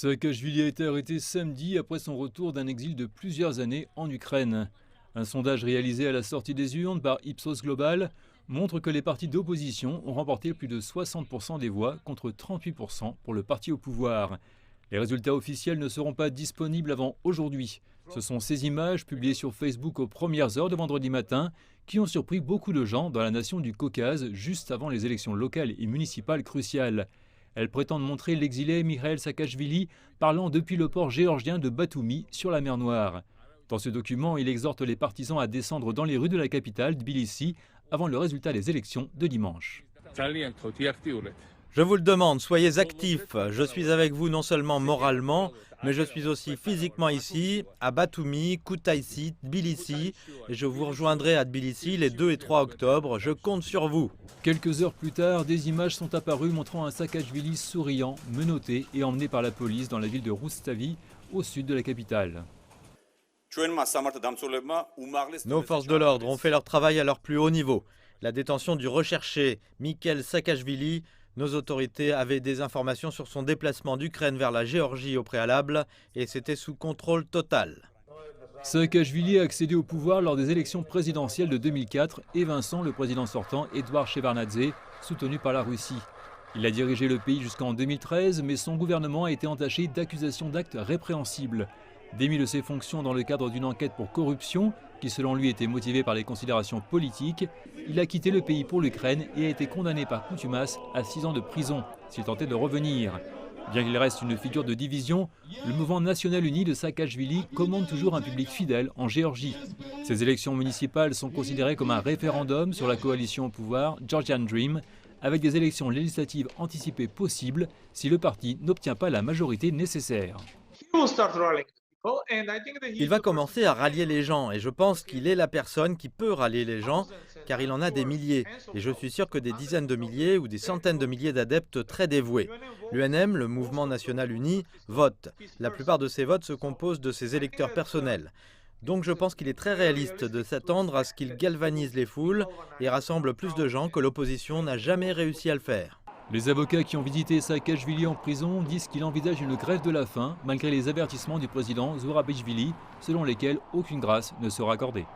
Saakashvili a été arrêté samedi après son retour d'un exil de plusieurs années en Ukraine. Un sondage réalisé à la sortie des urnes par Ipsos Global montre que les partis d'opposition ont remporté plus de 60% des voix contre 38% pour le parti au pouvoir. Les résultats officiels ne seront pas disponibles avant aujourd'hui. Ce sont ces images publiées sur Facebook aux premières heures de vendredi matin qui ont surpris beaucoup de gens dans la nation du Caucase juste avant les élections locales et municipales cruciales. Elles prétendent montrer l'exilé Mikhail Saakashvili parlant depuis le port géorgien de Batoumi sur la mer Noire. Dans ce document, il exhorte les partisans à descendre dans les rues de la capitale, Tbilissi, avant le résultat des élections de dimanche. Je vous le demande, soyez actifs. Je suis avec vous non seulement moralement, mais je suis aussi physiquement ici, à Batoumi, Koutaïssi, Tbilissi, et je vous rejoindrai à Tbilissi les 2 et 3 octobre. Je compte sur vous. Quelques heures plus tard, des images sont apparues montrant un Saakashvili souriant, menotté et emmené par la police dans la ville de Roustavi, au sud de la capitale. Nos forces de l'ordre ont fait leur travail à leur plus haut niveau. La détention du recherché Mikhail Saakashvili, nos autorités avaient des informations sur son déplacement d'Ukraine vers la Géorgie au préalable et c'était sous contrôle total. Saakashvili a accédé au pouvoir lors des élections présidentielles de 2004 et Vincent, le président sortant, Eduard Shevardnadze, soutenu par la Russie. Il a dirigé le pays jusqu'en 2013, mais son gouvernement a été entaché d'accusations d'actes répréhensibles. Démis de ses fonctions dans le cadre d'une enquête pour corruption, qui selon lui était motivée par les considérations politiques, il a quitté le pays pour l'Ukraine et a été condamné par contumace à 6 ans de prison, s'il tentait de revenir. Bien qu'il reste une figure de division, le mouvement national uni de Saakashvili commande toujours un public fidèle en Géorgie. Ces élections municipales sont considérées comme un référendum sur la coalition au pouvoir Georgian Dream, avec des élections législatives anticipées possibles si le parti n'obtient pas la majorité nécessaire. Il va commencer à rallier les gens et je pense qu'il est la personne qui peut rallier les gens car il en a des milliers et je suis sûr que des dizaines de milliers ou des centaines de milliers d'adeptes très dévoués. L'UNM, le Mouvement National Uni, vote. La plupart de ces votes se composent de ses électeurs personnels. Donc je pense qu'il est très réaliste de s'attendre à ce qu'il galvanise les foules et rassemble plus de gens que l'opposition n'a jamais réussi à le faire. Les avocats qui ont visité Saakashvili en prison disent qu'il envisage une grève de la faim malgré les avertissements du président Zurabishvili selon lesquels aucune grâce ne sera accordée.